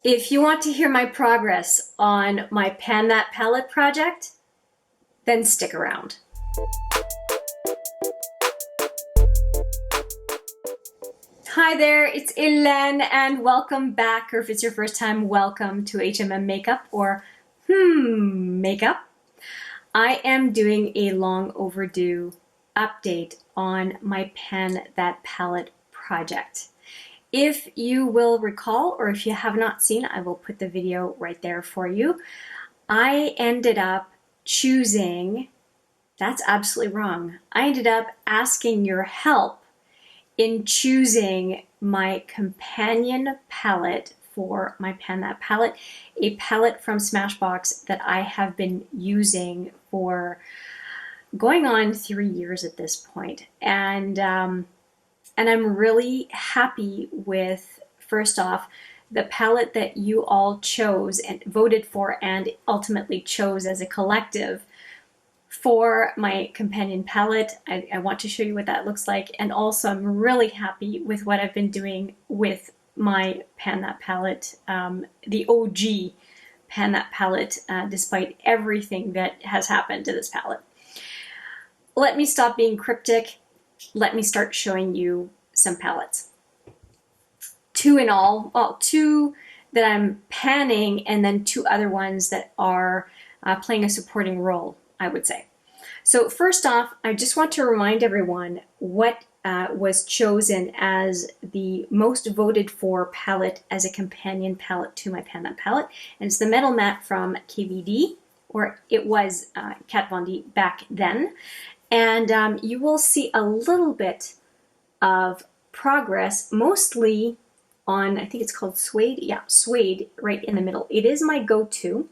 If you want to hear my progress on my Pan That palette project, then stick around. Hi there, it's Hélène and welcome back, or if it's your first time, welcome to HMM Makeup or Makeup. I am doing a long overdue update on my Pan That palette project. If you will recall, or if you have not seen, I will put the video right there for you. I ended up choosing, that's absolutely wrong. I ended up asking your help in choosing my companion palette for my Pan That palette, a palette from Smashbox that I have been using for going on 3 years at this point. And I'm really happy with, first off, the palette that you all chose and voted for and ultimately chose as a collective for my companion palette. I want to show you what that looks like. And also I'm really happy with what I've been doing with my Pan That palette, the OG Pan That palette, despite everything that has happened to this palette. Let me stop being cryptic. Let me start showing you some palettes. Two in all, well, two that I'm panning and then two other ones that are playing a supporting role, I would say. So first off, I just want to remind everyone what was chosen as the most voted for palette as a companion palette to my Pan That palette. And it's the Metal Matte from KVD, or it was Kat Von D back then. And you will see a little bit of progress, mostly on, I think it's called Suede. Yeah, Suede right in the middle. It is my go-to.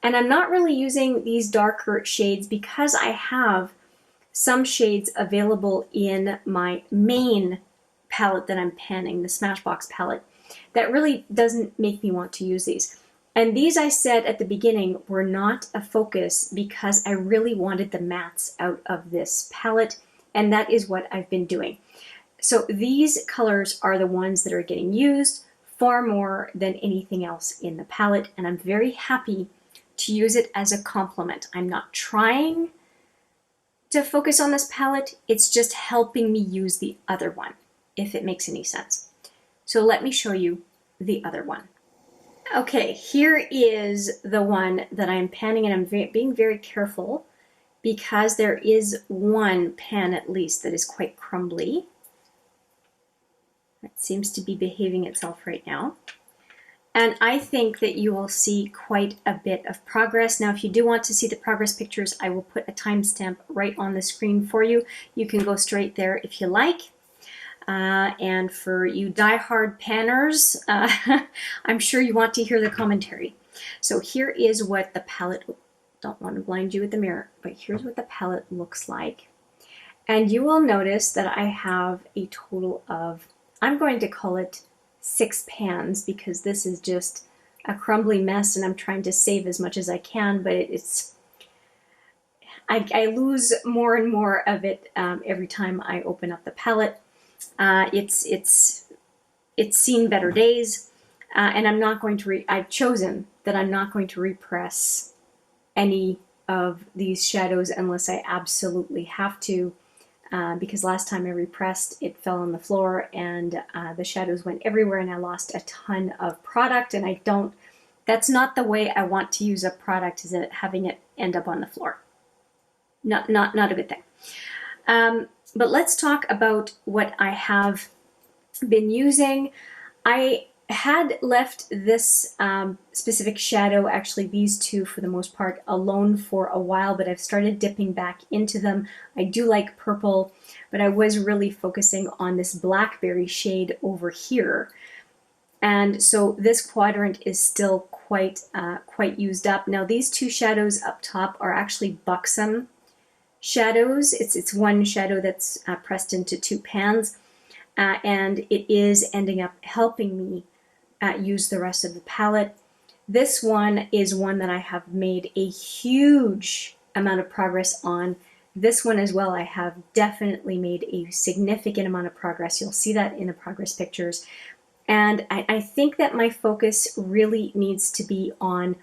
And I'm not really using these darker shades because I have some shades available in my main palette that I'm panning, the Smashbox palette, that really doesn't make me want to use these. And these, I said at the beginning, were not a focus because I really wanted the mattes out of this palette, and that is what I've been doing. So these colors are the ones that are getting used far more than anything else in the palette, and I'm very happy to use it as a complement. I'm not trying to focus on this palette, it's just helping me use the other one, if it makes any sense. So let me show you the other one. Okay, here is the one that I'm panning, and I'm being very careful because there is one pan at least that is quite crumbly. It seems to be behaving itself right now. And I think that you will see quite a bit of progress. Now, if you do want to see the progress pictures, I will put a timestamp right on the screen for you. You can go straight there if you like. And for you die-hard panners, I'm sure you want to hear the commentary. So here is what the palette, don't want to blind you with the mirror, but here's what the palette looks like. And you will notice that I have a total of, I'm going to call it 6 pans because this is just a crumbly mess and I'm trying to save as much as I can, but I lose more and more of it every time I open up the palette. It's seen better days, and I'm not going to I've chosen that I'm not going to repress any of these shadows unless I absolutely have to, because last time I repressed, it fell on the floor and the shadows went everywhere and I lost a ton of product, and that's not the way I want to use a product, is it having it end up on the floor. Not a good thing. But let's talk about what I have been using. I had left this specific shadow, actually these two for the most part, alone for a while, but I've started dipping back into them. I do like purple, but I was really focusing on this blackberry shade over here. And so this quadrant is still quite used up. Now these two shadows up top are actually Buxom shadows. It's one shadow that's pressed into 2 pans, and it is ending up helping me use the rest of the palette. This one is one that I have made a huge amount of progress on. This one as well, I have definitely made a significant amount of progress. You'll see that in the progress pictures. And I think that my focus really needs to be on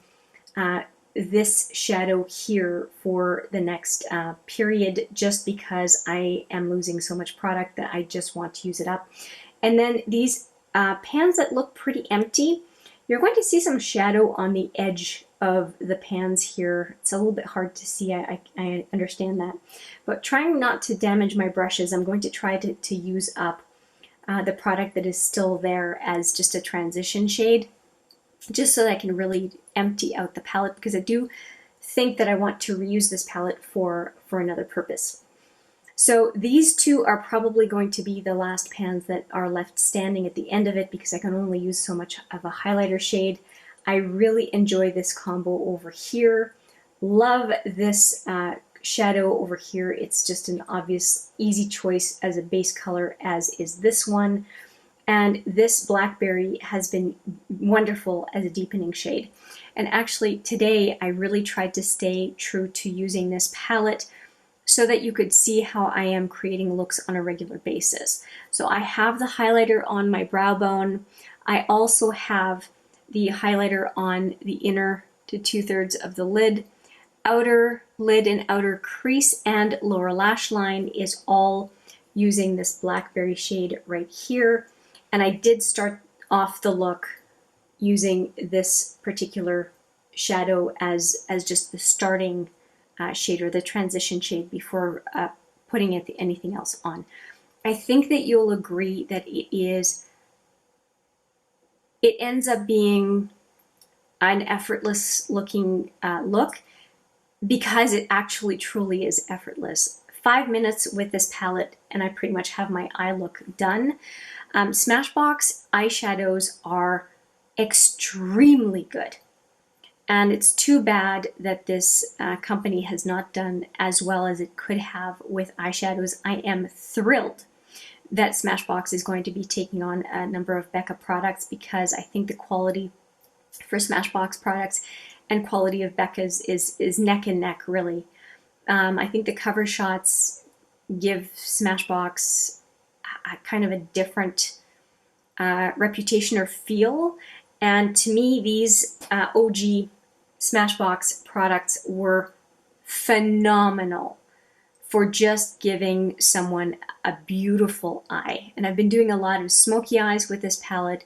this shadow here for the next period, just because I am losing so much product that I just want to use it up. And then these pans that look pretty empty, you're going to see some shadow on the edge of the pans here. It's a little bit hard to see, I understand that. But trying not to damage my brushes, I'm going to try to use up the product that is still there as just a transition shade, just so that I can really empty out the palette, because I do think that I want to reuse this palette for another purpose. So these two are probably going to be the last pans that are left standing at the end of it, because I can only use so much of a highlighter shade. I really enjoy this combo over here. Love this shadow over here. It's just an obvious, easy choice as a base color, as is this one. And this blackberry has been wonderful as a deepening shade. And actually today I really tried to stay true to using this palette so that you could see how I am creating looks on a regular basis. So I have the highlighter on my brow bone. I also have the highlighter on the inner to 2/3 of the lid. Outer lid and outer crease and lower lash line is all using this blackberry shade right here. And I did start off the look using this particular shadow as just the starting shade, or the transition shade, before putting anything else on. I think that you'll agree that it ends up being an effortless looking look, because it actually truly is effortless. 5 minutes with this palette and I pretty much have my eye look done. Smashbox eyeshadows are extremely good. And it's too bad that this company has not done as well as it could have with eyeshadows. I am thrilled that Smashbox is going to be taking on a number of Becca products, because I think the quality for Smashbox products and quality of Becca's is neck and neck, really. I think the cover shots give Smashbox a kind of a different reputation or feel. And to me, these OG Smashbox products were phenomenal for just giving someone a beautiful eye. And I've been doing a lot of smoky eyes with this palette,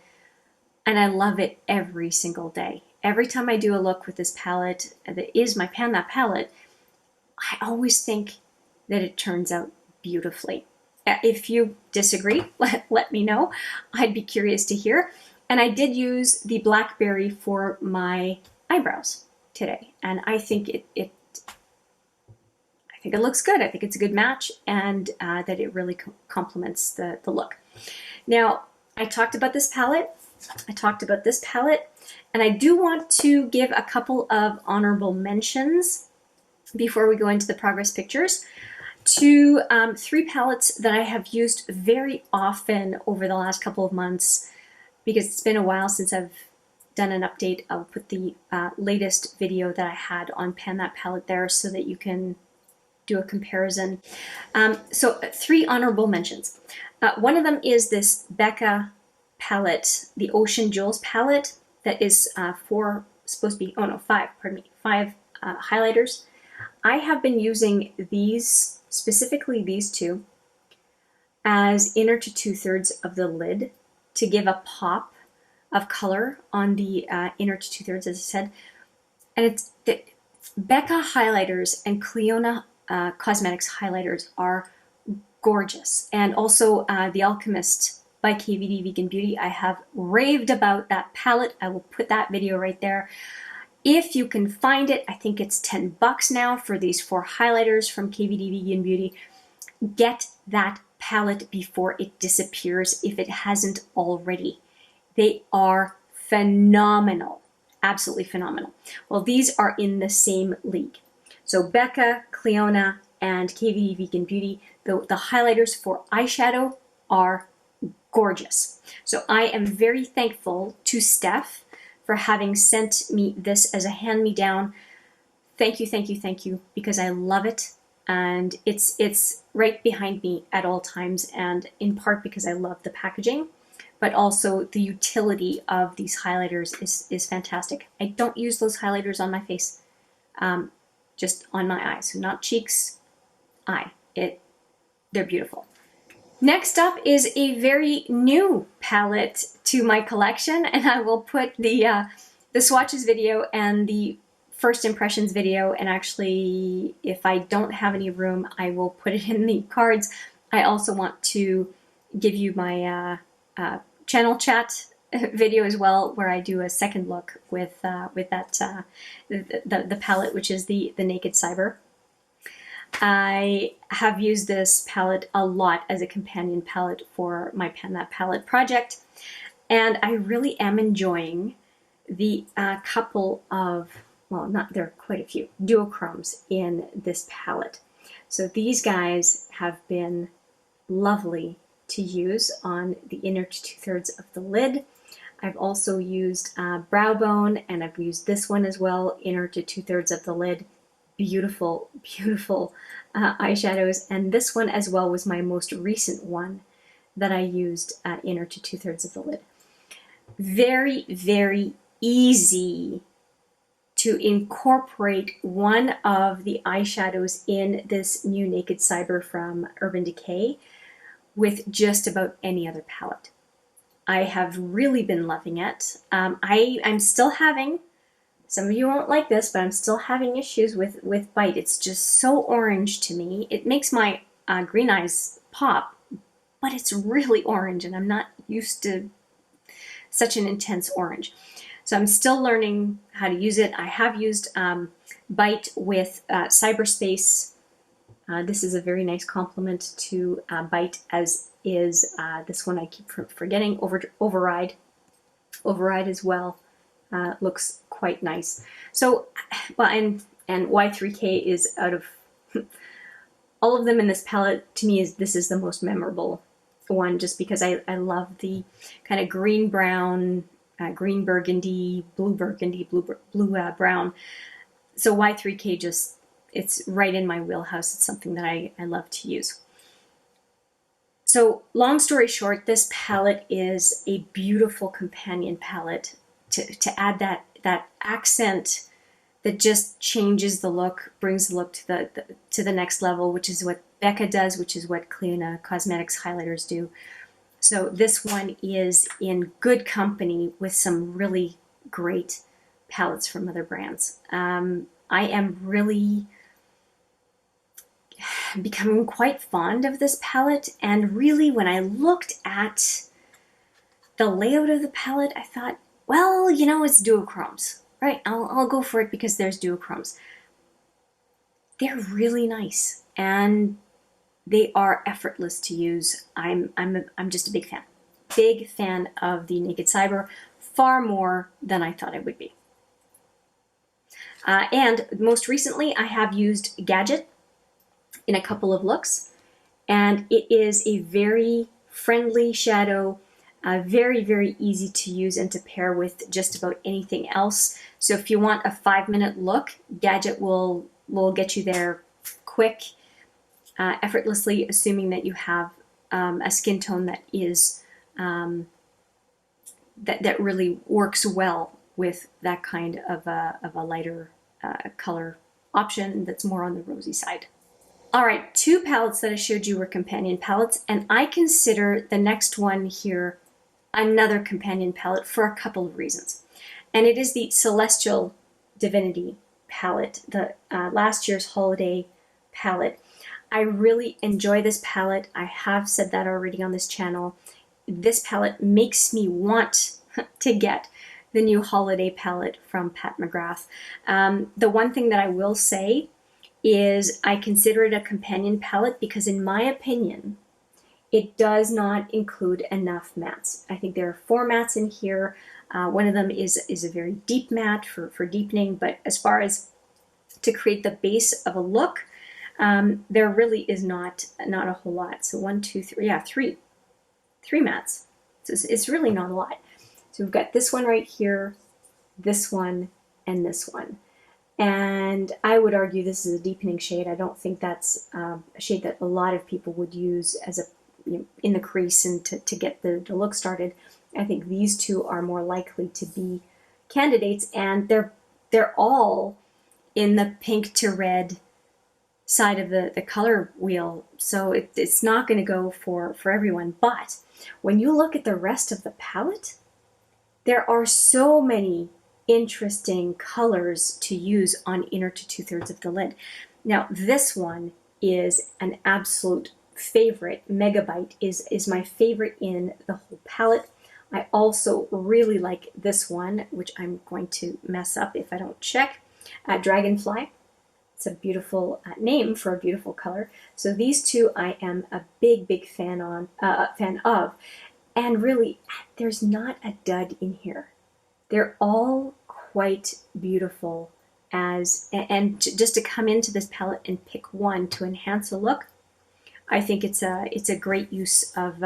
and I love it every single day. Every time I do a look with this palette, that is my Pan That palette, I always think that it turns out beautifully. If you disagree, let me know. I'd be curious to hear. And I did use the blackberry for my eyebrows today, and I think it looks good. I think it's a good match, and that it really complements the look. Now, I talked about this palette. I talked about this palette, and I do want to give a couple of honorable mentions before we go into the progress pictures to 3 palettes that I have used very often over the last couple of months, because it's been a while since I've done an update. I'll put the latest video that I had on Pan That palette there so that you can do a comparison. So 3 honorable mentions. One of them is this Becca palette, the Ocean Jewels palette, that is 5 highlighters. I have been using these, specifically these 2, as inner to 2/3 of the lid to give a pop of color on the inner to 2/3, as I said. And it's the Becca highlighters and Cliona Cosmetics highlighters are gorgeous. And also The Alchemist by KVD Vegan Beauty. I have raved about that palette. I will put that video right there. If you can find it, I think it's $10 now for these 4 highlighters from KVD Vegan Beauty. Get that palette before it disappears if it hasn't already. They are phenomenal, absolutely phenomenal. Well, these are in the same league. So Becca, Cliona, and KVD Vegan Beauty, the highlighters for eyeshadow are gorgeous. So I am very thankful to Steph for having sent me this as a hand-me-down. Thank you, thank you, thank you, because I love it. And it's right behind me at all times, and in part because I love the packaging. but also the utility of these highlighters is fantastic. I don't use those highlighters on my face, just on my eyes, so not cheeks, eye. They're beautiful. Next up is a very new palette to my collection, and I will put the swatches video and the first impressions video, and actually if I don't have any room I will put it in the cards. I also want to give you my channel chat video as well, where I do a second look with that the palette, which is the Naked Cyber. I have used this palette a lot as a companion palette for my Pan That Palette project, and I really am enjoying the couple of, well, there are quite a few duochromes in this palette. So these guys have been lovely to use on the inner 2/3 of the lid. I've also used Brow Bone, and I've used this one as well, inner to 2/3 of the lid. Beautiful, beautiful eyeshadows, and this one as well was my most recent one that I used inner to 2/3 of the lid. Very, very easy to incorporate one of the eyeshadows in this new Naked Cyber from Urban Decay with just about any other palette. I have really been loving it. I'm still having, some of you won't like this, but I'm still having issues with bite. It's just so orange to me. It makes my green eyes pop, but it's really orange, and I'm not used to such an intense orange. So I'm still learning how to use it. I have used Bite with Cyberspace. This is a very nice complement to Bite, as is this one I keep forgetting, Override. Override as well looks quite nice. So, well, and Y3K is, out of all of them in this palette, to me this is the most memorable one, just because I love the kind of green brown, green burgundy, blue brown. So Y3K just, it's right in my wheelhouse. It's something that I love to use. So long story short, this palette is a beautiful companion palette to add that accent that just changes the look, brings the look to the next level, which is what Becca does, which is what Clinique Cosmetics highlighters do. So this one is in good company with some really great palettes from other brands. I am really becoming quite fond of this palette, and really when I looked at the layout of the palette, I thought, well, you know, it's duochromes, right? I'll go for it because there's duochromes. They're really nice, and they are effortless to use. I'm just a big fan of the Naked Cyber, far more than I thought I would be. And most recently, I have used Gadget in a couple of looks, and it is a very friendly shadow, very, very easy to use and to pair with just about anything else. So if you want a 5-minute look, Gadget will get you there quick, effortlessly, assuming that you have a skin tone that is that really works well with that kind of a lighter color option that's more on the rosy side. All right, 2 palettes that I showed you were companion palettes, and I consider the next one here another companion palette for a couple of reasons. And it is the Celestial Divinity palette, the last year's holiday palette. I really enjoy this palette. I have said that already on this channel. This palette makes me want to get the new holiday palette from Pat McGrath. The one thing that I will say is I consider it a companion palette because, in my opinion, it does not include enough mattes. I think there are 4 mattes in here. One of them is a very deep matte for deepening, but as far as to create the base of a look, there really is not a whole lot. So 1, 2, 3, yeah, three mattes. So it's really not a lot. So we've got this one right here, this one, and this one. And I would argue this is a deepening shade. I don't think that's a shade that a lot of people would use as in the crease and to get the look started. I think these two are more likely to be candidates, and they're all in the pink to red side of the color wheel, so it's not going to go for everyone. But when you look at the rest of the palette, there are so many interesting colors to use on inner to 2/3 of the lid. Now this one is an absolute favorite. Megabyte is my favorite in the whole palette. I also really like this one, which I'm going to mess up if I don't check. Dragonfly. It's a beautiful name for a beautiful color. So these two I am a big fan of. And really, there's not a dud in here. They're all quite beautiful and just to come into this palette and pick one to enhance a look, I think it's a great use of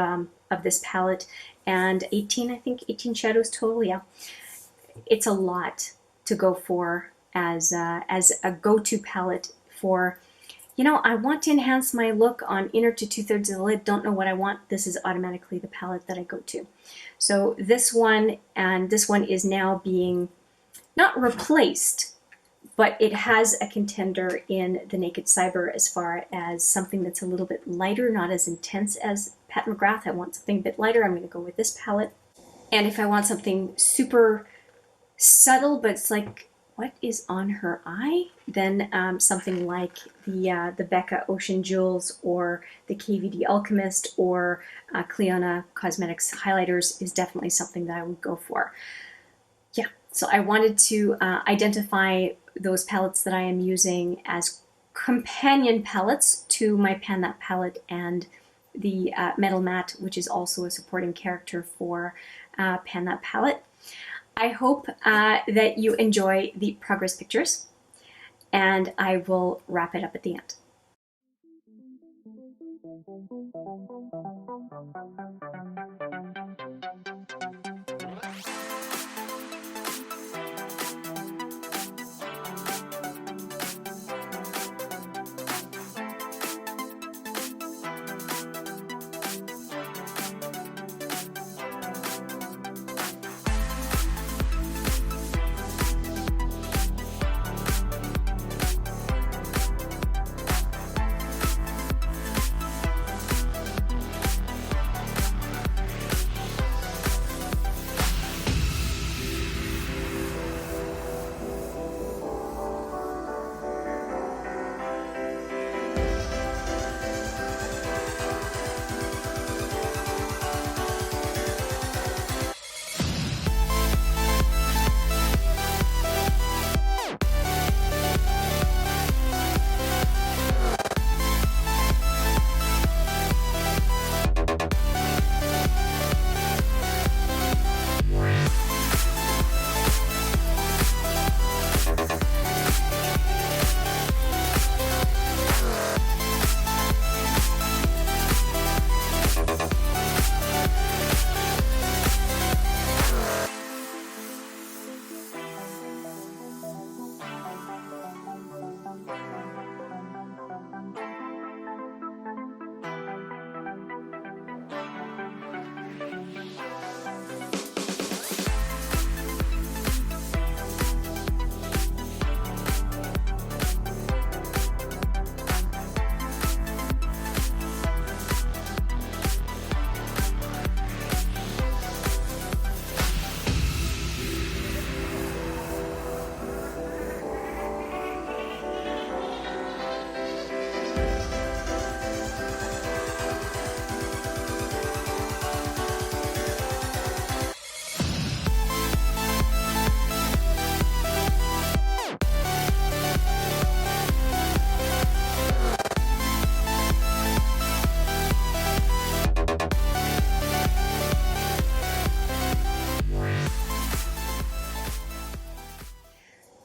this palette. And 18 shadows total. Yeah, it's a lot to go for as a go-to palette for, I want to enhance my look on inner to 2/3 of the lid, don't know what I want. This is automatically the palette that I go to. So this one and this one is now being not replaced, but it has a contender in the Naked Cyber as far as something that's a little bit lighter, not as intense as Pat McGrath. I want something a bit lighter. I'm going to go with this palette. And if I want something super subtle, but it's like, what is on her eye? Then something like the Becca Ocean Jewels or the KVD Alchemist or Cliona Cosmetics highlighters is definitely something that I would go for. Yeah, so I wanted to identify those palettes that I am using as companion palettes to my Pan That palette and the Metal Matte, which is also a supporting character for Pan That palette. I hope that you enjoy the progress pictures, and I will wrap it up at the end.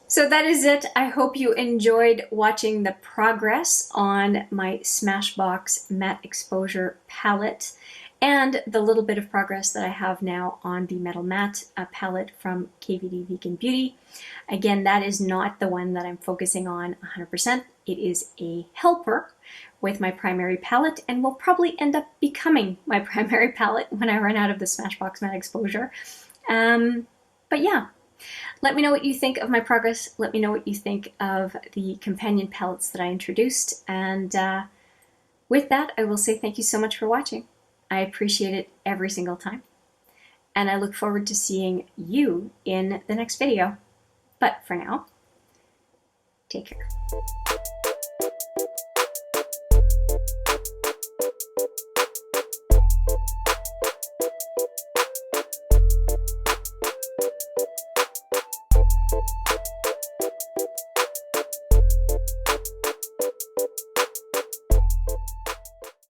So that is it. I hope you enjoyed watching the progress on my Smashbox Matte Exposure palette. and the little bit of progress that I have now on the Metal Matte palette from KVD Vegan Beauty. Again, that is not the one that I'm focusing on 100%. It is a helper with my primary palette and will probably end up becoming my primary palette when I run out of the Smashbox matte exposure. But yeah, let me know what you think of my progress. Let me know what you think of the companion palettes that I introduced. And with that, I will say thank you so much for watching. I appreciate it every single time. And I look forward to seeing you in the next video. But for now, take care.